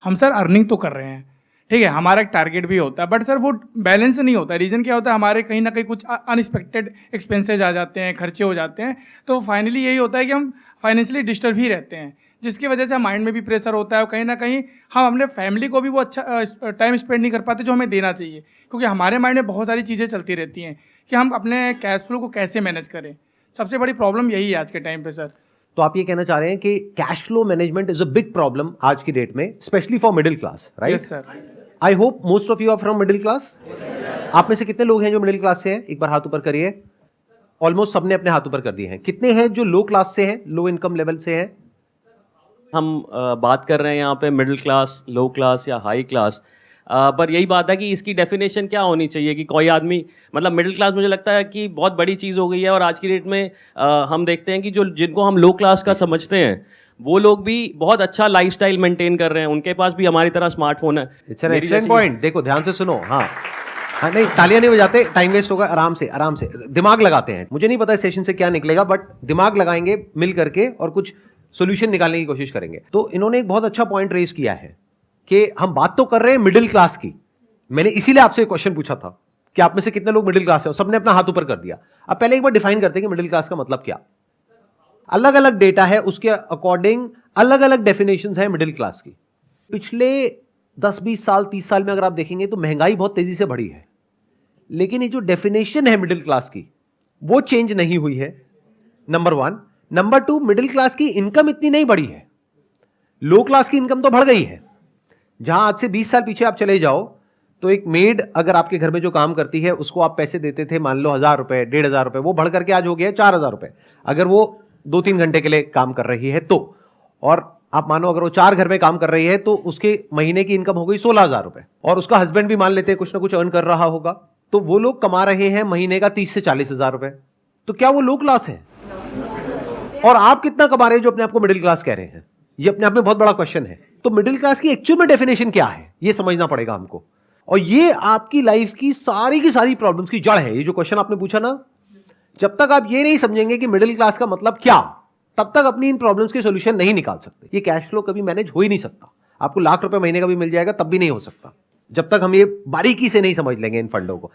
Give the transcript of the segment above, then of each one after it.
हम sir earning तो कर रहे हैं, ठीक है, हमारा एक टारगेट भी होता है, बट सर वो बैलेंस नहीं होता। रीज़न क्या होता है, हमारे कहीं ना कहीं कुछ अनएक्सपेक्टेड एक्सपेंसेज आ जाते हैं, खर्चे हो जाते हैं, तो फाइनली यही होता है कि हम फाइनेंशियली डिस्टर्ब ही रहते हैं, जिसकी वजह से माइंड में भी प्रेशर होता है और कहीं ना कहीं हम अपने फैमिली को भी वो अच्छा टाइम स्पेंड नहीं कर पाते जो हमें देना चाहिए, क्योंकि हमारे माइंड में बहुत सारी चीज़ें चलती रहती हैं कि हम अपने कैश फ्लो को कैसे मैनेज करें। सबसे बड़ी प्रॉब्लम यही है आज के टाइम पे सर। तो आप ये कहना चाह रहे हैं कि cash flow management is a big problem आज की डेट में, specially for middle class, right? Yes sir. I hope most of you are from middle class. आप में से कितने लोग हैं जो मिडिल क्लास से हैं? एक बार हाथ ऊपर करिए। ऑलमोस्ट सबने अपने हाथ ऊपर कर दिए हैं। कितने हैं जो लो क्लास से हैं, लो इनकम लेवल से हैं? हम बात कर रहे हैं यहाँ पे मिडिल क्लास, लो क्लास या हाई क्लास, पर यही बात है कि इसकी डेफिनेशन क्या होनी चाहिए कि कोई आदमी, मतलब मिडिल क्लास मुझे लगता है कि बहुत बड़ी चीज़ हो गई है। और आज की डेट में हम देखते हैं कि जो जिनको हम लो क्लास का समझते हैं वो लोग भी बहुत अच्छा लाइफस्टाइल मेंटेन कर रहे हैं, उनके पास भी हमारी तरह स्मार्टफोन है। It's an excellent point. देखो ध्यान से सुनो। हाँ हाँ, नहीं तालियां नहीं बजाते, टाइम वेस्ट होगा। आराम से आराम से दिमाग लगाते हैं। मुझे नहीं पता इस सेशन से क्या निकलेगा, बट दिमाग लगाएंगे मिल करके और कुछ सोल्यूशन निकालने की कोशिश करेंगे। तो इन्होंने एक बहुत अच्छा पॉइंट रेज किया है कि हम बात तो कर रहे हैं मिडिल क्लास की। मैंने इसीलिए आपसे क्वेश्चन पूछा था कि आप में से कितने लोग मिडिल क्लास है, सबने अपना हाथ ऊपर कर दिया। अब पहले एक बार डिफाइन करते हैं कि मिडिल क्लास का मतलब क्या। अलग अलग डेटा है, उसके अकॉर्डिंग अलग अलग डेफिनेशंस है मिडिल क्लास की। पिछले 10-20 साल 30 साल में अगर आप देखेंगे तो महंगाई बहुत तेजी से बढ़ी है, लेकिन ये जो डेफिनेशन है मिडिल क्लास की वो चेंज नहीं हुई है, नंबर 1। नंबर 2, मिडिल क्लास की इनकम इतनी नहीं बढ़ी है, लो क्लास की इनकम तो बढ़ गई है। जहां आज से 20 साल पीछे आप चले जाओ तो एक मेड अगर आपके घर में जो काम करती है उसको आप पैसे देते थे, मान लो 1000 रुपए 1500 रुपए, वो बढ़ करके आज हो गया 4000 रुपए अगर वो 2-3 घंटे के लिए काम कर रही है तो। और आप मानो अगर वो 4 घर में काम कर रही है तो उसके महीने की इनकम हो गई 16000 रुपए, और उसका हस्बैंड भी मान लेते हैं कुछ ना कुछ अर्न कर रहा होगा, तो वो लोग कमा रहे हैं महीने का 30 से 40 हजार रुपए। तो क्या वो लो क्लास है? और आप कितना कमा रहे हैं जो अपने आप को मिडिल क्लास कह रहे हैं? ये अपने आप में बहुत बड़ा क्वेश्चन है। तो मिडिल क्लास की एक्चुअल में डेफिनेशन क्या है ये समझना पड़ेगा हमको, और ये आपकी लाइफ की सारी प्रॉब्लम्स की जड़ है। ये जो क्वेश्चन आपने पूछा ना, जब तक आप ये नहीं समझेंगे कि मिडिल क्लास का मतलब क्या, तब तक अपनी इन प्रॉब्लम्स के सॉल्यूशन नहीं निकाल सकते। ये कैश फ्लो कभी मैनेज हो ही नहीं सकता। आपको लाख रुपए महीने का भी मिल जाएगा तब भी नहीं हो सकता, जब तक हम ये बारीकी से नहीं समझ लेंगे इन फंडों को।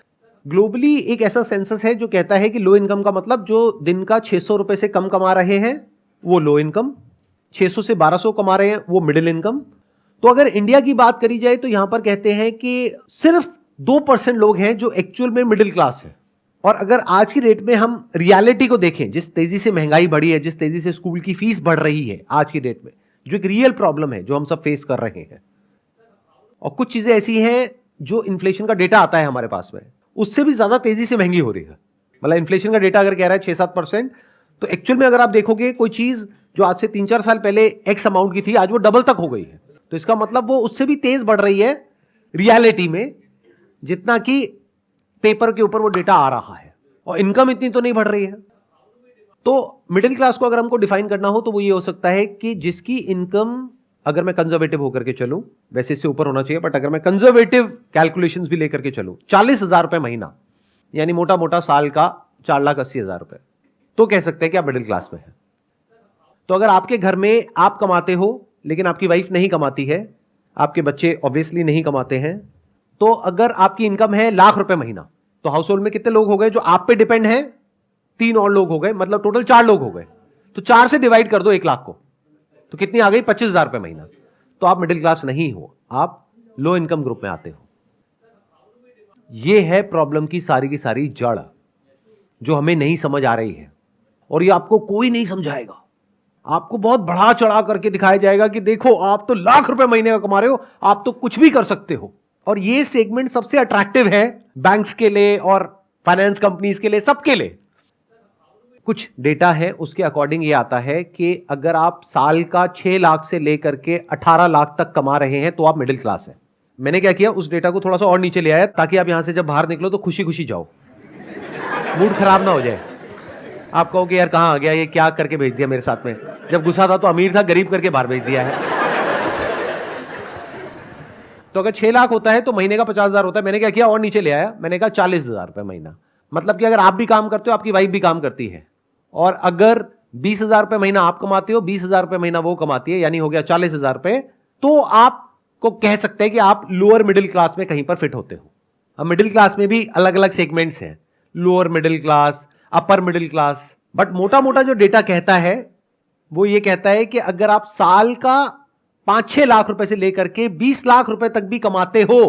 ग्लोबली एक ऐसा सेंसस है जो कहता है कि लो इनकम का मतलब जो दिन का 600 रुपए से कम कमा रहे हैं वो लो इनकम, 600 से 1200 कमा रहे हैं वो मिडिल इनकम। तो अगर इंडिया की बात करी जाए तो यहां पर कहते हैं कि सिर्फ 2% लोग हैं जो एक्चुअल में मिडिल क्लास है। और अगर आज की डेट में हम रियलिटी को देखें, जिस तेजी से महंगाई बढ़ी है, जिस तेजी से स्कूल की फीस बढ़ रही है आज की डेट में, जो एक रियल प्रॉब्लम है जो हम सब फेस कर रहे हैं, और कुछ चीजें ऐसी हैं जो इन्फ्लेशन का डेटा आता है हमारे पास में, उससे भी ज्यादा तेजी से महंगी हो रही है। मतलब इन्फ्लेशन का डेटा अगर कह रहा है 6-7%, तो एक्चुअल में अगर आप देखोगे कोई चीज जो आज से 3-4 साल पहले एक्स अमाउंट की थी, आज वो डबल तक हो गई है। तो इसका मतलब वो उससे भी तेज बढ़ रही है रियलिटी में, जितना कि पेपर के ऊपर वो डेटा आ रहा है, और इनकम इतनी तो नहीं बढ़ रही है। तो मिडिल क्लास को अगर हमको डिफाइन करना हो तो वो ये हो सकता है कि जिसकी इनकम, अगर मैं कंजर्वेटिव होकर के चलूं, वैसे इससे ऊपर होना चाहिए, बट अगर मैं कंजर्वेटिव कैलकुलेशंस भी लेकर के चलूं, 40,000 रुपए महीना, यानी मोटा मोटा साल का 4,80,000 रुपए, तो कह सकते हैं कि आप मिडिल क्लास में हैं। तो अगर आपके घर में आप कमाते हो लेकिन आपकी वाइफ नहीं कमाती है, आपके बच्चे ऑब्वियसली नहीं कमाते हैं, तो अगर आपकी इनकम है लाख रुपए महीना, तो हाउस होल्ड में कितने लोग हो गए जो आप पे डिपेंड हैं? 3 और लोग हो गए, मतलब टोटल 4 लोग हो गए। तो 4 से डिवाइड कर दो 1 लाख को, तो कितनी आ गई? 25,000 रुपए महीना। तो आप मिडिल क्लास नहीं हो, आप लो इनकम ग्रुप में आते हो। यह है प्रॉब्लम की सारी जड़ जो हमें नहीं समझ आ रही है, और ये आपको कोई नहीं समझाएगा। आपको बहुत बढ़ा चढ़ा करके दिखाया जाएगा कि देखो आप तो लाख रुपए महीने का कमा रहे हो, आप तो कुछ भी कर सकते हो। और ये सेगमेंट सबसे अट्रैक्टिव है बैंक्स के लिए और फाइनेंस कंपनीज के लिए, सबके लिए। कुछ डेटा है उसके अकॉर्डिंग ये आता है कि अगर आप साल का 6 लाख से लेकर के 18 लाख तक कमा रहे हैं तो आप मिडिल क्लास हैं। मैंने क्या किया, उस डेटा को थोड़ा सा और नीचे ले आया ताकि आप यहां से जब बाहर निकलो तो खुशी खुशी जाओ, मूड खराब ना हो जाए। आप कहो कि यार कहां आ गया, ये क्या करके भेज दिया मेरे साथ में, जब गुस्सा था तो अमीर था, गरीब करके बाहर भेज दिया है। तो अगर 6 लाख होता है तो महीने का 50,000 होता है। मैंने क्या किया, और नीचे ले आया, मैंने कहा 40,000 रुपए महीना। मतलब कि अगर आप भी काम करते हो, आपकी वाइफ भी काम करती है, और अगर 20,000 रुपए महीना आप कमाते हो, 20,000 रुपए महीना वो कमाती है, यानी हो गया 40,000 रुपए, तो आपको को कह सकते हैं कि आप लोअर मिडिल क्लास में कहीं पर फिट होते हो। अब मिडिल क्लास में भी अलग अलग सेगमेंट्स हैं, lower middle class, upper middle class. But मोटा मोटा जो डेटा कहता है वो ये कहता है कि अगर आप साल का 5-6 लाख रुपए से लेकर के 20 लाख रुपए तक भी कमाते हो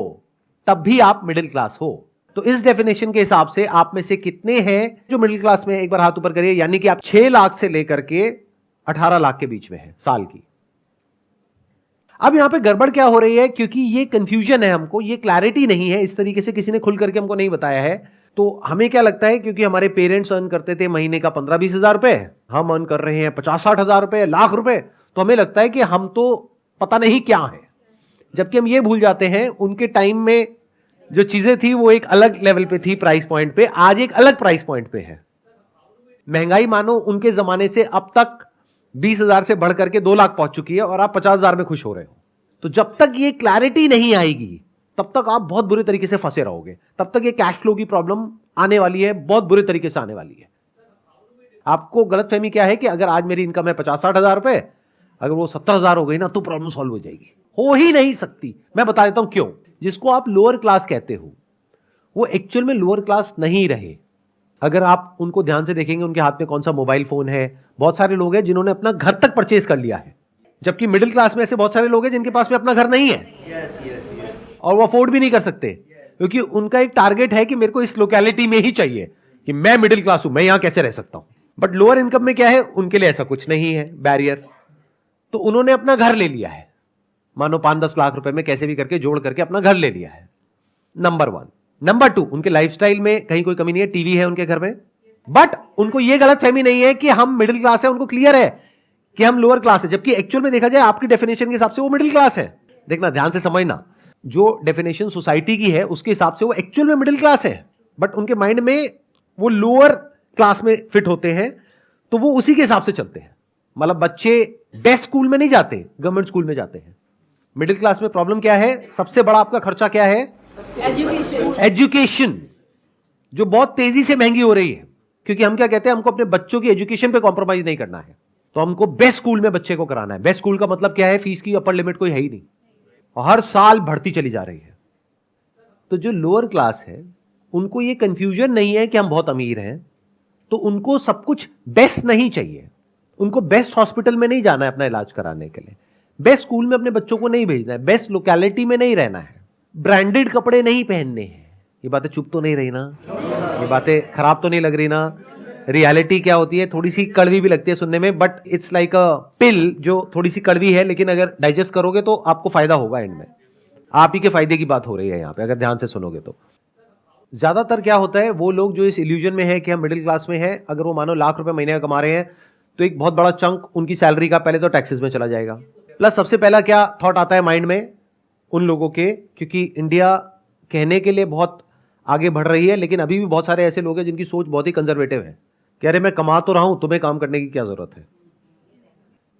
तब भी आप मिडिल क्लास हो। तो इस डेफिनेशन के हिसाब से आप में से कितने हैं जो मिडिल क्लास में, एक बार हाथ ऊपर करिए, यानी कि आप 6 लाख से लेकर के 18 लाख के बीच में है साल की। अब यहां पे गड़बड़ क्या हो रही है, क्योंकि ये कंफ्यूजन है, हमको ये क्लैरिटी नहीं है, इस तरीके से किसी ने खुल करके हमको नहीं बताया है। तो हमें क्या लगता है, क्योंकि हमारे पेरेंट्स अर्न करते थे महीने का 15-20 हजार रुपए, हम अर्न कर रहे हैं 50-60 हजार रुपए, लाख रुपए, तो हमें लगता है कि हम तो पता नहीं क्या है। जबकि हम ये भूल जाते हैं उनके टाइम में जो चीजें थी वो एक अलग लेवल पे थी, प्राइस पॉइंट पे, आज एक अलग प्राइस पॉइंट पे है। महंगाई मानो उनके जमाने से अब तक 20,000 से बढ़ करके 2 लाख पहुंच चुकी है और आप 50,000 में खुश हो रहे हो। तो जब तक ये क्लैरिटी नहीं आएगी तब तक आप बहुत बुरे तरीके से फंसे रहोगे, तब तक ये कैश फ्लो की प्रॉब्लम आने वाली है, बहुत बुरे तरीके से आने वाली है। आपको गलतफहमी क्या है कि अगर आज मेरी इनकम है 50-60 हजार रुपए, अगर वो 70,000 हो गई ना तो प्रॉब्लम सॉल्व हो जाएगी। हो ही नहीं सकती। मैं बता देता हूं क्यों। जिसको आप लोअर क्लास कहते हो वो एक्चुअल में लोअर क्लास नहीं रहे। अगर आप उनको ध्यान से देखेंगे, उनके हाथ में कौन सा मोबाइल फोन है। बहुत सारे लोग हैं जिन्होंने अपना घर तक परचेज कर लिया है, जबकि मिडिल क्लास में ऐसे बहुत सारे लोग हैं जिनके पास में अपना घर नहीं है और वो अफोर्ड भी नहीं कर सकते, क्योंकि उनका एक टारगेट है कि मेरे को इस लोकेलिटी में ही चाहिए, कि मैं मिडिल क्लास हूं, मैं यहां कैसे रह सकता हूं। बट लोअर इनकम में क्या है, उनके लिए ऐसा कुछ नहीं है बैरियर, तो उन्होंने अपना घर ले लिया है। मानो 5-10 लाख रुपए में कैसे भी करके जोड़ करके अपना घर ले लिया है, नंबर 1। नंबर 2, उनके लाइफस्टाइल में कहीं कोई कमी नहीं है, टीवी है उनके घर में, बट उनको यह गलतफहमी नहीं है कि हम मिडिल क्लास है, उनको क्लियर है कि हम लोअर क्लास है, जबकि एक्चुअल में देखा जाए आपकी डेफिनेशन के हिसाब से वो मिडिल क्लास है। देखना, ध्यान से समझना, जो डेफिनेशन सोसाइटी की है उसके हिसाब से वो एक्चुअल में मिडिल क्लास है, बट उनके माइंड में वो लोअर क्लास में फिट होते हैं, तो वो उसी के हिसाब से चलते हैं। मतलब बच्चे बेस्ट स्कूल में नहीं जाते, गवर्नमेंट स्कूल में जाते हैं। मिडिल क्लास में प्रॉब्लम क्या है, सबसे बड़ा आपका खर्चा क्या है, एजुकेशन, जो बहुत तेजी से महंगी हो रही है। क्योंकि हम क्या कहते हैं, हमको अपने बच्चों की एजुकेशन पे कॉम्प्रोमाइज नहीं करना है, तो हमको बेस्ट स्कूल में बच्चे को कराना है। बेस्ट स्कूल का मतलब क्या है, फीस की अपर लिमिट कोई है ही नहीं, और हर साल बढ़ती चली जा रही है। तो जो लोअर क्लास है उनको ये कंफ्यूजन नहीं है कि हम बहुत अमीर हैं, तो उनको सब कुछ बेस्ट नहीं चाहिए। उनको बेस्ट हॉस्पिटल में नहीं जाना है अपना इलाज कराने के लिए, बेस्ट स्कूल में अपने बच्चों को नहीं भेजना है, बेस्ट लोकेलिटी में नहीं रहना है, ब्रांडेड कपड़े नहीं पहनने हैं। ये बातें चुप तो नहीं रही ना, ये बातें खराब तो नहीं लग रही ना। रियलिटी क्या होती है, थोड़ी सी कड़वी भी लगती है सुनने में, बट इट्स लाइक अ पिल जो थोड़ी सी कड़वी है, लेकिन अगर डाइजेस्ट करोगे तो आपको फायदा होगा एंड में। आप ही के फायदे की बात हो रही है यहाँ पे, अगर ध्यान से सुनोगे तो। ज्यादातर क्या होता है, वो लोग जो इस इल्यूजन में है कि हम मिडिल क्लास में हैं, अगर वो मानो लाख रुपए महीने का कमा रहे हैं तो एक बहुत बड़ा चंक उनकी सैलरी का पहले तो टैक्सेस में चला जाएगा। प्लस सबसे पहला क्या थॉट आता है माइंड में उन लोगों के, क्योंकि इंडिया कहने के लिए बहुत आगे बढ़ रही है, लेकिन अभी भी बहुत सारे ऐसे लोग हैं जिनकी सोच बहुत ही कंजर्वेटिव है। कह रहे मैं कमा तो रहा हूं, तुम्हें काम करने की क्या जरूरत है।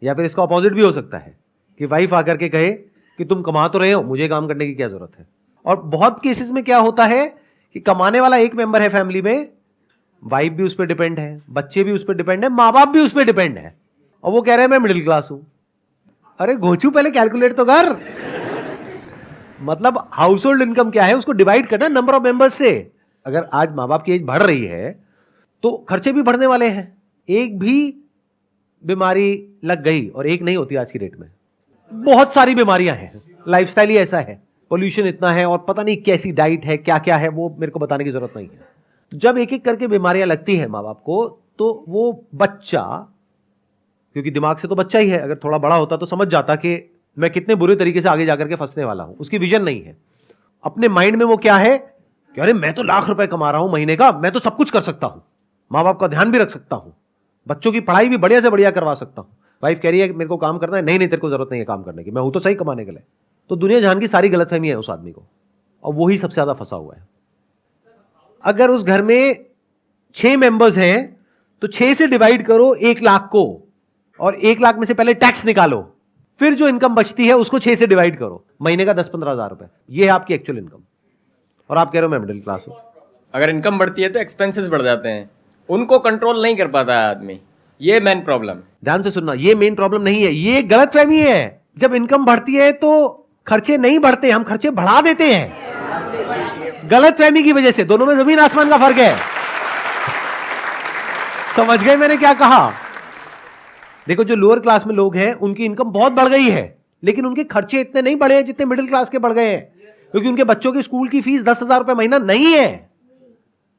या फिर इसका अपोजिट भी हो सकता है कि वाइफ आकर के कहे कि तुम कमा तो रहे हो, मुझे काम करने की क्या जरूरत है। और बहुत केसेस में क्या होता है कि कमाने वाला एक मेंबर है फैमिली में, वाइफ भी उस पर डिपेंड है, बच्चे भी उस पर डिपेंड है, माँ बाप भी उस पर डिपेंड है, और वो कह रहे हैं मैं मिडिल क्लास हूं। अरे घोचू, पहले कैलकुलेट तो कर। मतलब हाउस होल्ड इनकम क्या है उसको डिवाइड करना नंबर ऑफ मेंबर्स से। अगर आज माँ बाप की एज बढ़ रही है तो खर्चे भी बढ़ने वाले हैं। एक भी बीमारी लग गई, और एक नहीं होती आज की डेट में, बहुत सारी बीमारियां हैं। लाइफस्टाइल ही ऐसा है, पोल्यूशन इतना है, और पता नहीं कैसी डाइट है, क्या क्या है, वो मेरे को बताने की जरूरत नहीं है। तो जब एक एक करके बीमारियां लगती है माँ बाप को, तो वो बच्चा, क्योंकि दिमाग से तो बच्चा ही है, अगर थोड़ा बड़ा होता तो समझ जाता कि मैं कितने बुरे तरीके से आगे जाकर के फंसने वाला हूं। उसकी विजन नहीं है। अपने माइंड में वो क्या है कि अरे मैं तो लाख रुपए कमा रहा हूं महीने का, मैं तो सब कुछ कर सकता हूं, माँ बाप का ध्यान भी रख सकता हूं, बच्चों की पढ़ाई भी बढ़िया से बढ़िया करवा सकता हूं। वाइफ कह रही है मेरे को काम करना है, नहीं नहीं तेरे को जरूरत नहीं है काम करने की, मैं हूं तो सही कमाने के लिए। तो दुनिया जहान की सारी गलतफहमी है उस आदमी को, और वो ही सबसे ज्यादा फंसा हुआ है। अगर उस घर में 6 मेंबर्स हैं तो 6 से डिवाइड करो 1 लाख को, और 1 लाख में से पहले टैक्स निकालो, फिर जो इनकम बचती है उसको 6 से डिवाइड करो, महीने का 10-15 हजार रुपए, ये है आपकी एक्चुअल इनकम। और आप कह रहे हो मैं मिडिल क्लास हूं। अगर इनकम बढ़ती है तो एक्सपेंसेस बढ़ जाते हैं, उनको कंट्रोल नहीं कर पाता है आदमी, ये मेन प्रॉब्लम। ध्यान से सुनना, ये मेन प्रॉब्लम नहीं है, ये गलतफहमी है। जब इनकम बढ़ती है तो खर्चे नहीं बढ़ते, हम खर्चे बढ़ा देते हैं गलतफहमी की वजह से। दोनों में जमीन आसमान का फर्क है। समझ गए मैंने क्या कहा? देखो, जो लोअर क्लास में लोग हैं उनकी इनकम बहुत बढ़ गई है, लेकिन उनके खर्चे इतने नहीं बढ़े हैं जितने मिडिल क्लास के बढ़ गए हैं, क्योंकि उनके बच्चों की स्कूल की फीस 10,000 रुपए महीना नहीं है।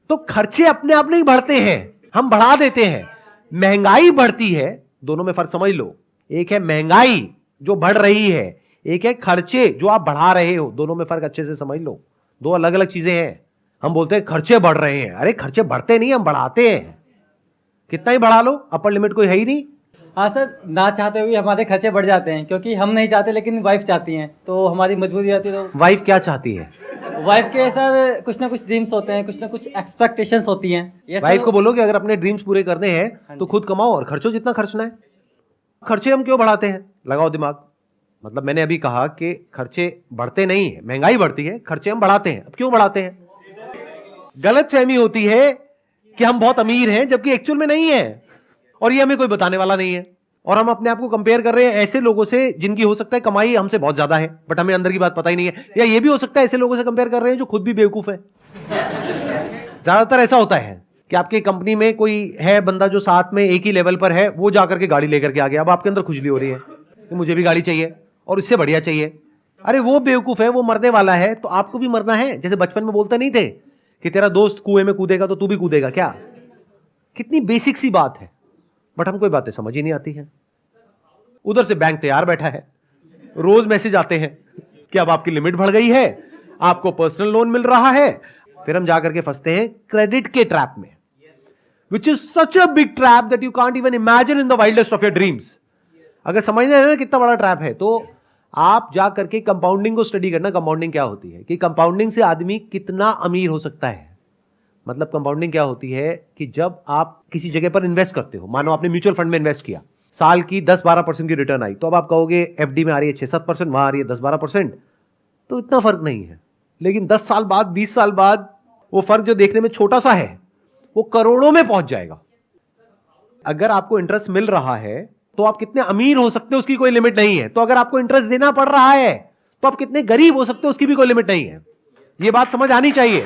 तो खर्चे अपने आप नहीं बढ़ते हैं, हम बढ़ा देते हैं। महंगाई बढ़ती है, दोनों में फर्क समझ लो। एक है महंगाई जो बढ़ रही है, एक है खर्चे जो आप बढ़ा रहे हो। दोनों में फर्क अच्छे से समझ लो, दो अलग अलग चीजें हैं। हम बोलते हैं खर्चे बढ़ रहे हैं, अरे खर्चे बढ़ते नहीं, हम बढ़ाते हैं। कितना ही बढ़ा लो, अपर लिमिट कोई है ही नहीं। हाँ सर, ना चाहते हुए हमारे खर्चे बढ़ जाते हैं, क्योंकि हम नहीं चाहते लेकिन वाइफ चाहती हैं, तो हमारी मजबूरी आती है। तो वाइफ क्या चाहती है? वाइफ के सर कुछ ना कुछ ड्रीम्स होते हैं, कुछ ना कुछ एक्सपेक्टेशंस होती हैं। ये वाइफ सब को बोलो कि अगर अपने ड्रीम्स पूरे करने हैं तो खुद कमाओ और खर्चो जितना खर्चना है। खर्चे हम क्यों बढ़ाते हैं? लगाओ दिमाग। मतलब मैंने अभी कहा कि खर्चे बढ़ते नहीं है, महंगाई बढ़ती है, खर्चे हम बढ़ाते हैं। अब क्यों बढ़ाते हैं? गलतफहमी होती है कि हम बहुत अमीर हैं, जबकि एक्चुअल में नहीं है, और ये हमें कोई बताने वाला नहीं है। और हम अपने आप को कंपेयर कर रहे हैं ऐसे लोगों से जिनकी हो सकता है कमाई हमसे बहुत ज्यादा है, बट हमें अंदर की बात पता ही नहीं है। या ये भी हो सकता है ऐसे लोगों से कंपेयर कर रहे हैं जो खुद भी बेवकूफ है। ज्यादातर ऐसा होता है कि आपकी कंपनी में कोई है बंदा जो साथ में एक ही लेवल पर है, वो जाकर के गाड़ी लेकर के आ गया। अब आपके अंदर खुजली हो रही है कि मुझे भी गाड़ी चाहिए और इससे बढ़िया चाहिए। अरे वो बेवकूफ है, वो मरने वाला है, तो आपको भी मरना है। जैसे बचपन में बोलते नहीं थे कि तेरा दोस्त कुएं में कूदेगा तो तू भी कूदेगा क्या? कितनी बेसिक सी बात है, बट हमको ये बातें समझ ही नहीं आती हैं। उधर से बैंक तैयार बैठा है, रोज मैसेज आते हैं कि अब आपकी लिमिट बढ़ गई है, आपको पर्सनल लोन मिल रहा है। फिर हम जाकर के फंसते हैं क्रेडिट के ट्रैप में, which is such a big trap that you can't even imagine in the wildest of your dreams. अगर समझना है ना कितना बड़ा ट्रैप है, तो आप जा करके कंपाउंडिंग को स्टडी करना। कंपाउंडिंग क्या होती है, कि कंपाउंडिंग से आदमी कितना अमीर हो सकता है। मतलब कंपाउंडिंग क्या होती है कि जब आप किसी जगह पर इन्वेस्ट करते हो, मानो आपने म्यूचुअल फंड में इन्वेस्ट किया, साल की 10-12% की रिटर्न आई, तो अब आप कहोगे एफडी में आ रही है 6-7%, वहां आ रही है 10-12%, तो इतना फर्क नहीं है। लेकिन 10 साल बाद, 20 साल बाद वो फर्क जो देखने में छोटा सा है, वो करोड़ों में पहुंच जाएगा। अगर आपको इंटरेस्ट मिल रहा है तो आप कितने अमीर हो सकते हो उसकी कोई लिमिट नहीं है। तो अगर आपको इंटरेस्ट देना पड़ रहा है तो आप कितने गरीब हो सकते हो उसकी भी कोई लिमिट नहीं है। यह बात समझ आनी चाहिए।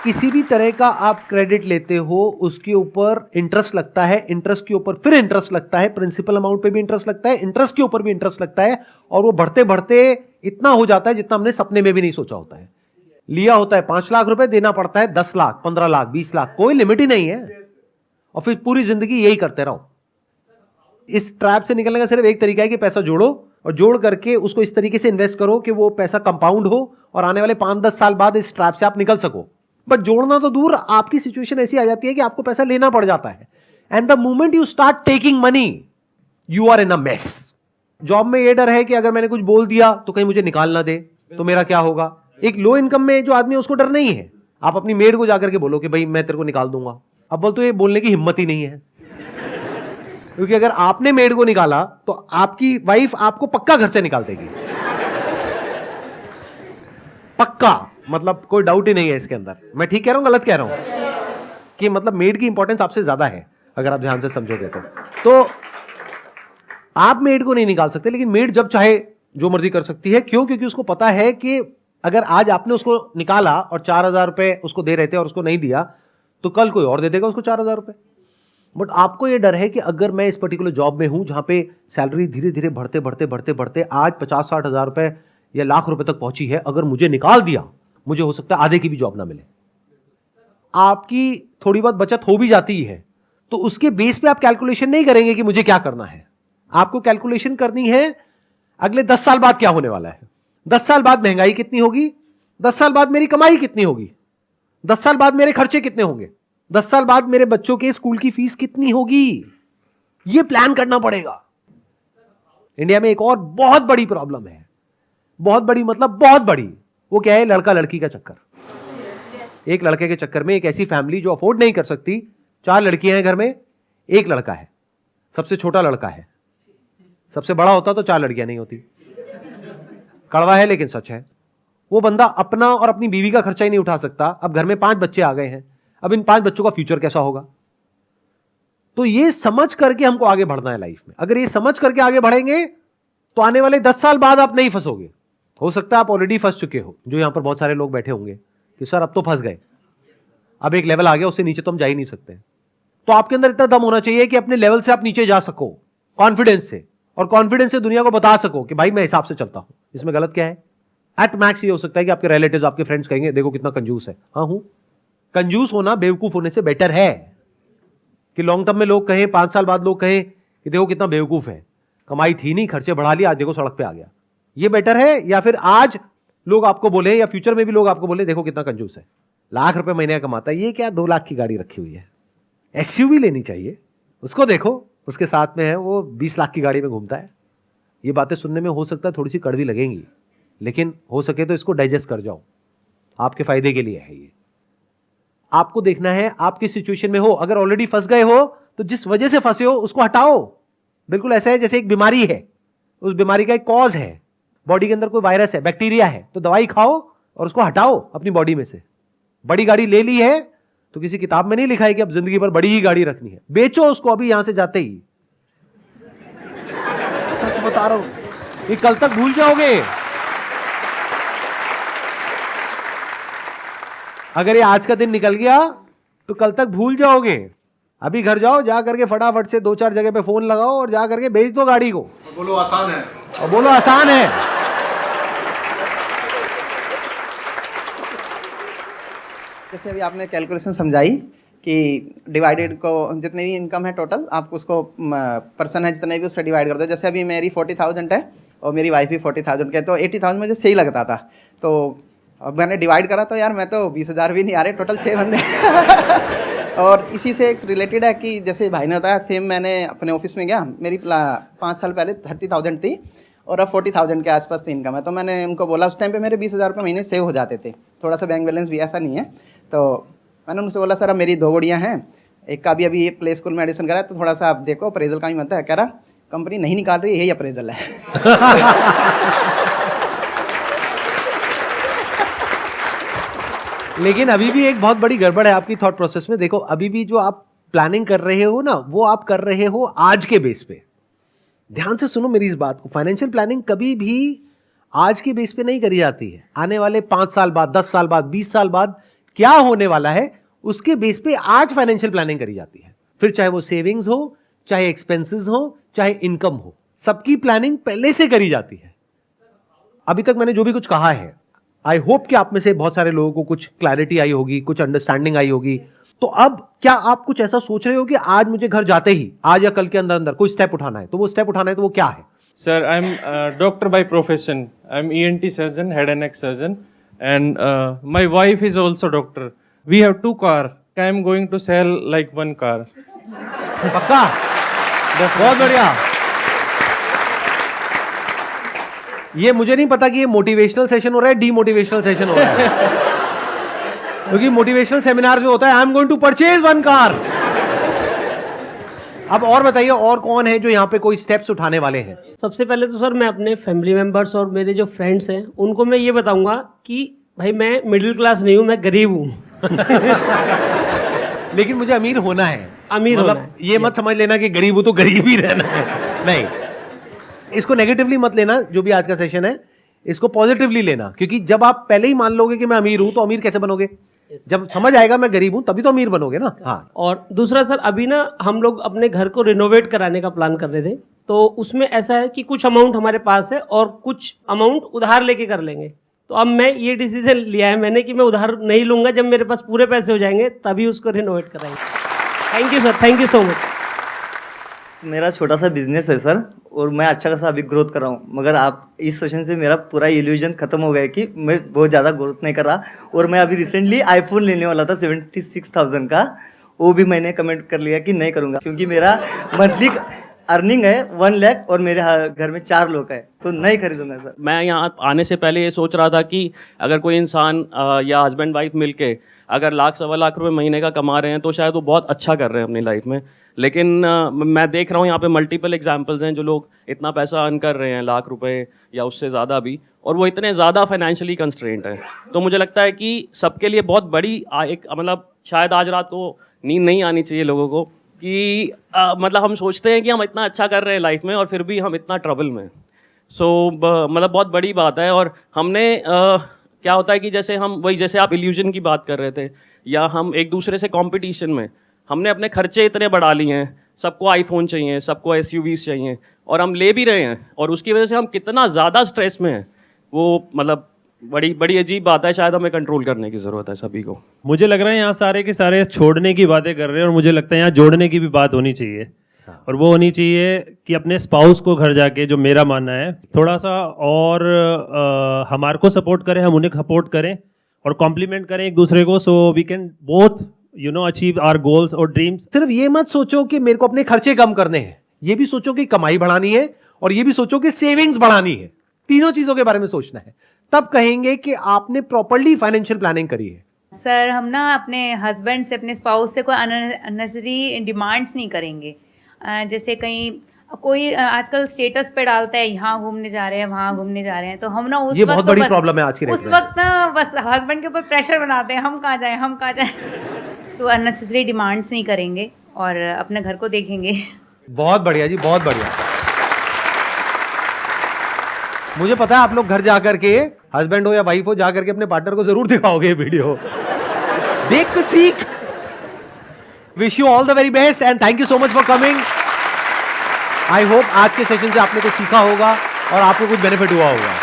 किसी भी तरह का आप क्रेडिट लेते हो, उसके ऊपर इंटरेस्ट लगता है, इंटरेस्ट के ऊपर फिर इंटरेस्ट लगता है, प्रिंसिपल अमाउंट पे भी इंटरेस्ट लगता है, इंटरेस्ट के ऊपर भी इंटरेस्ट लगता है, और वो बढ़ते बढ़ते इतना हो जाता है जितना हमने सपने में भी नहीं सोचा होता है। लिया होता है 5 लाख रुपए, देना पड़ता है 10 लाख, 15 लाख, 20 लाख, कोई लिमिट ही नहीं है, और फिर पूरी जिंदगी यही करते रहो। इस ट्रैप से निकलने का सिर्फ एक तरीका है कि पैसा जोड़ो, और जोड़ करके उसको इस तरीके से इन्वेस्ट करो कि वो पैसा कंपाउंड हो, और आने वाले 5-10 साल बाद इस ट्रैप से आप निकल सको। बट जोड़ना तो दूर, आपकी सिचुएशन ऐसी आ जाती है कि आपको पैसा लेना पड़ जाता है, and the moment you start taking money you are in a mess. Job में ये डर है कि अगर मैंने कुछ बोल दिया तो कहीं मुझे निकाल ना दे, तो मेरा क्या होगा। एक लो इनकम में जो आदमी है उसको डर नहीं है। आप अपनी मेड को जाकर के बोलो कि भाई मैं तेरे को निकाल दूंगा, अब बोल तो ये बोलने की हिम्मत ही नहीं है, क्योंकि अगर आपने मेड को निकाला तो आपकी वाइफ आपको पक्का घर से निकाल देगी, पक्का। मतलब कोई डाउट ही नहीं है इसके अंदर। मैं ठीक कह रहा हूं, गलत कह रहा हूं? कि मतलब मेड की इंपॉर्टेंस आपसे ज्यादा है अगर आप ध्यान से समझोगे तो आप मेड को नहीं निकाल सकते, लेकिन मेड जब चाहे जो मर्जी कर सकती है। क्यों? क्योंकि उसको पता है कि अगर आज आपने उसको निकाला और 4,000 रुपए उसको दे रहे थे और उसको नहीं दिया, तो कल कोई और दे देगा उसको 4,000 रुपए। बट आपको यह डर है कि अगर मैं इस पर्टिकुलर जॉब में हूं जहां पे सैलरी धीरे धीरे बढ़ते बढ़ते बढ़ते बढ़ते आज 50-60 हजार रुपए या लाख रुपए तक पहुंची है, अगर मुझे निकाल दिया मुझे हो सकता है आधे की भी जॉब ना मिले। आपकी थोड़ी बहुत बचत हो भी जाती है, तो उसके बेस पे आप कैलकुलेशन नहीं करेंगे कि मुझे क्या करना है। आपको कैलकुलेशन करनी है अगले 10 साल बाद क्या होने वाला है, 10 साल बाद महंगाई कितनी होगी, 10 साल बाद मेरी कमाई कितनी होगी, 10 साल बाद मेरे खर्चे कितने होंगे, 10 साल बाद मेरे बच्चों के स्कूल की फीस कितनी होगी। यह प्लान करना पड़ेगा। इंडिया में एक और बहुत बड़ी प्रॉब्लम है, बहुत बड़ी मतलब बहुत बड़ी। वो क्या है? लड़का लड़की का चक्कर। एक लड़के के चक्कर में एक ऐसी फैमिली जो अफोर्ड नहीं कर सकती, 4 लड़कियां हैं घर में, एक लड़का है, सबसे छोटा लड़का है। सबसे बड़ा होता तो 4 लड़कियां नहीं होती। कड़वा है लेकिन सच है। वो बंदा अपना और अपनी बीवी का खर्चा ही नहीं उठा सकता। अब घर में 5 बच्चे आ गए हैं, अब इन 5 बच्चों का फ्यूचर कैसा होगा। तो ये समझ करके हमको आगे बढ़ना है लाइफ में। अगर ये समझ करके आगे बढ़ेंगे तो आने वाले 10 साल बाद आप नहीं फंसोगे। हो सकता है आप ऑलरेडी फंस चुके हो, जो यहां पर बहुत सारे लोग बैठे होंगे कि सर अब तो फंस गए, अब एक लेवल आ गया, उससे नीचे तो हम जा ही नहीं सकते। तो आपके अंदर इतना दम होना चाहिए कि अपने लेवल से आप नीचे जा सको कॉन्फिडेंस से, और कॉन्फिडेंस से दुनिया को बता सको कि भाई मैं हिसाब से चलता हूं, इसमें गलत क्या है। एट मैक्स ये हो सकता है कि आपके रिलेटिव्स, आपके फ्रेंड्स कहेंगे देखो कितना कंजूस है। हाँ हूं, कंजूस होना बेवकूफ होने से बेटर है कि लॉन्ग टर्म में लोग कहें, 5 साल बाद लोग कहें कि देखो कितना बेवकूफ है, कमाई थी नहीं, खर्चे बढ़ा लिया, आज देखो सड़क पे आ गया। ये बेटर है, या फिर आज लोग आपको बोले, या फ्यूचर में भी लोग आपको बोले देखो कितना कंजूस है, लाख रुपए महीने का कमाता है, ये क्या 2 लाख की गाड़ी रखी हुई है। एसयूवी लेनी चाहिए उसको, देखो उसके साथ में है वो 20 लाख की गाड़ी में घूमता है। ये बातें सुनने में हो सकता है थोड़ी सी कड़वी लगेंगी, लेकिन हो सके तो इसको डाइजेस्ट कर जाओ, आपके फायदे के लिए है ये। आपको देखना है आप किस सिचुएशन में हो। अगर ऑलरेडी फंस गए हो तो जिस वजह से फंसे हो उसको हटाओ। बिल्कुल ऐसा है जैसे एक बीमारी है, उस बीमारी का एक कॉज है, बॉडी के अंदर कोई वायरस है, बैक्टीरिया है, तो दवाई खाओ और उसको हटाओ अपनी बॉडी में से। बड़ी गाड़ी ले ली है तो किसी किताब में नहीं लिखा है कि अब जिंदगी भर बड़ी ही गाड़ी रखनी है, बेचो उसको अभी यहां से जाते ही। सच बता रहा हूं, ये कल तक भूल जाओगे। अगर ये आज का दिन निकल गया तो कल तक भूल जाओगे। अभी घर जाओ, जा करके फटाफट से 2-4 जगह पे फोन लगाओ और जा करके बेच दो गाड़ी को। बोलो आसान है, और बोलो आसान है। जैसे अभी आपने कैलकुलेशन समझाई कि डिवाइडेड को जितनी भी इनकम है टोटल, आप उसको पर्सन है जितने भी उससे डिवाइड कर दो। जैसे अभी मेरी 40,000 है और मेरी वाइफ भी 40,000 के, तो 80,000 मुझे सही लगता था। तो अब मैंने डिवाइड करा तो यार मैं तो 20,000 भी नहीं आ रहे, टोटल 6 बंदे। और इसी से एक रिलेटेड है कि जैसे भाई ने बताया, सेम मैंने अपने ऑफिस में गया, मेरी 5 साल पहले 30,000 थी और अब 40,000 के आसपास इनकम है। तो मैंने उनको बोला, उस टाइम पे मेरे 20,000 रुपये महीने सेव हो जाते थे, थोड़ा सा बैंक बैलेंस भी ऐसा नहीं है। तो मैंने उनसे बोला सर अब मेरी 2 गुड़ियाँ हैं, एक का भी अभी प्ले स्कूल में एडमिशन करा है, तो थोड़ा सा आप देखो अप्रेजल का भी मत है। कह रहा कंपनी नहीं निकाल रही, यही अप्रेजल है। लेकिन अभी भी एक बहुत बड़ी गड़बड़ है आपकी थॉट प्रोसेस में। देखो अभी भी जो आप प्लानिंग कर रहे हो ना, वो आप कर रहे हो आज के बेस पे। ध्यान से सुनो मेरी इस बात को, फाइनेंशियल प्लानिंग कभी भी आज के बेस पे नहीं करी जाती है। आने वाले 5 साल बाद, 10 साल बाद, 20 साल बाद क्या होने वाला है उसके बेस पे आज फाइनेंशियल प्लानिंग करी जाती है। फिर चाहे वो सेविंग्स हो, चाहे एक्सपेंसेस हो, चाहे इनकम हो, सबकी प्लानिंग पहले से करी जाती है। अभी तक मैंने जो भी कुछ कहा है, आई होप कि आप में से बहुत सारे लोगों को कुछ क्लैरिटी आई होगी, कुछ अंडरस्टैंडिंग आई होगी। तो अब क्या आप कुछ ऐसा सोच रहे हो कि आज मुझे घर जाते ही, आज या कल के अंदर अंदर कोई स्टेप उठाना है, तो वो स्टेप उठाना है तो वो क्या है? Sir, I'm a doctor by profession. I'm ENT surgeon, head and neck surgeon, and my wife is also doctor. We have 2 cars. I'm going to sell like 1 car. पक्का? बहुत बढ़िया। ये मुझे नहीं पता कि ये मोटिवेशनल सेशन हो रहा है, डीमोटिवेशनल सेशन हो रहा है। क्योंकि मोटिवेशनल सेमिनार में होता है I am going to purchase 1 car. अब और बताइए, और कौन है जो यहाँ पे कोई स्टेप्स उठाने वाले हैं? सबसे पहले तो सर मैं अपने फैमिली मेंबर्स और मेरे जो फ्रेंड्स हैं उनको मैं ये बताऊंगा कि भाई मैं मिडिल क्लास नहीं हूँ, मैं गरीब हूँ। लेकिन मुझे अमीर होना है। अमीर मतलब होना है। ये मत समझ लेना कि गरीब हूं तो गरीब ही रहना है, नहीं। इसको नेगेटिवली मत लेना, जो भी आज का सेशन है इसको पॉजिटिवली लेना। क्योंकि जब आप पहले ही मान लोगे कि मैं अमीर हूं तो अमीर कैसे बनोगे? जब समझ आएगा मैं गरीब हूं तभी तो अमीर बनोगे ना। हाँ। और दूसरा सर, अभी ना हम लोग अपने घर को रिनोवेट कराने का प्लान कर रहे थे, तो उसमें ऐसा है कि कुछ अमाउंट हमारे पास है और कुछ अमाउंट उधार लेके कर लेंगे। तो अब मैं ये डिसीजन लिया है मैंने कि मैं उधार नहीं लूंगा, जब मेरे पास पूरे पैसे हो जाएंगे तभी उसको रिनोवेट कराएंगे। Thank you sir, thank you so much. मेरा छोटा सा बिजनेस है सर, और मैं अच्छा खासा अभी ग्रोथ कर रहा हूँ, मगर आप इस सेशन से मेरा पूरा इल्यूजन खत्म हो गया कि मैं बहुत ज़्यादा ग्रोथ नहीं कर रहा। और मैं अभी रिसेंटली आईफोन लेने वाला था 76,000 का, वो भी मैंने कमेंट कर लिया कि नहीं करूँगा, क्योंकि मेरा मंथली अर्निंग है 1 लाख और मेरे घर में 4 लोग हैं, तो नहीं खरीदूंगा सर। मैं यहाँ आने से पहले ये सोच रहा था कि अगर कोई इंसान या हस्बैंड वाइफ मिलके अगर 1,00,000-1,25 रुपये महीने का कमा रहे हैं तो शायद वो बहुत अच्छा कर रहे हैं अपनी लाइफ में। लेकिन मैं देख रहा हूँ यहाँ पे मल्टीपल एग्जांपल्स हैं जो लोग इतना पैसा अर्न कर रहे हैं, लाख रुपए या उससे ज़्यादा भी, और वो इतने ज़्यादा फाइनेंशियली कंस्ट्रेंट हैं। तो मुझे लगता है कि सबके लिए बहुत बड़ी एक मतलब शायद आज रात को नींद नहीं आनी चाहिए लोगों को कि मतलब हम सोचते हैं कि हम इतना अच्छा कर रहे हैं लाइफ में और फिर भी हम इतना ट्रबल में हैं। मतलब बहुत बड़ी बात है। और हमने क्या होता है कि जैसे हम वही जैसे आप इल्यूजन की बात कर रहे थे, या हम एक दूसरे से कंपटीशन में हमने अपने खर्चे इतने बढ़ा लिए हैं, सबको आईफोन चाहिए, सबको एसयूवीज चाहिए, और हम ले भी रहे हैं, और उसकी वजह से हम कितना ज़्यादा स्ट्रेस में हैं, वो मतलब बड़ी बड़ी अजीब बात है। शायद हमें कंट्रोल करने की ज़रूरत है सभी को। मुझे लग रहा है यहाँ सारे के सारे छोड़ने की बातें कर रहे हैं, और मुझे लगता है यहाँ जोड़ने की भी बात होनी चाहिए। और वो होनी चाहिए कि अपने स्पाउस को घर जाके, जो मेरा मानना है, थोड़ा सा और हमारे को सपोर्ट करें, हम उन्हें सपोर्ट करें और कॉम्प्लीमेंट करें एक दूसरे को, so we can both achieve our goals और ड्रीम्स। सिर्फ ये मत सोचो कि मेरे को अपने खर्चे कम करने हैं, ये भी सोचो कि कमाई बढ़ानी है, और ये भी सोचो कि सेविंग्स बढ़ानी है। तीनों चीजों के बारे में सोचना है, तब कहेंगे कि आपने प्रॉपर्ली फाइनेंशियल प्लानिंग करी है। सर, हम ना अपने हस्बैंड से, अपने स्पाउस से कोई अननेसेसरी डिमांड्स नहीं करेंगे। जैसे कहीं कोई आजकल स्टेटस पे डालता है यहाँ घूमने जा रहे हैं, वहाँ घूमने जा रहे हैं, तो हम ना उस ये वक्त बहुत तो बड़ी बस प्रॉब्लम है आज के उस वक्त ना बस हस्बैंड के ऊपर प्रेशर बनाते हैं, हम कहाँ जाएं, हम कहाँ जाएं। तो अननेसेसरी डिमांड्स नहीं करेंगे और अपने घर को देखेंगे। बहुत बढ़िया जी, बहुत बढ़िया। मुझे पता है आप लोग घर जाकर के, हस्बैंड हो या वाइफ हो, जाकर के अपने पार्टनर को जरूर दिखाओगे ये वीडियो, देख कुछ सीख। Wish you all the very best and thank you so much for coming. I hope आज के सेशन से आपने कुछ सीखा होगा और आपको कुछ बेनिफिट हुआ होगा।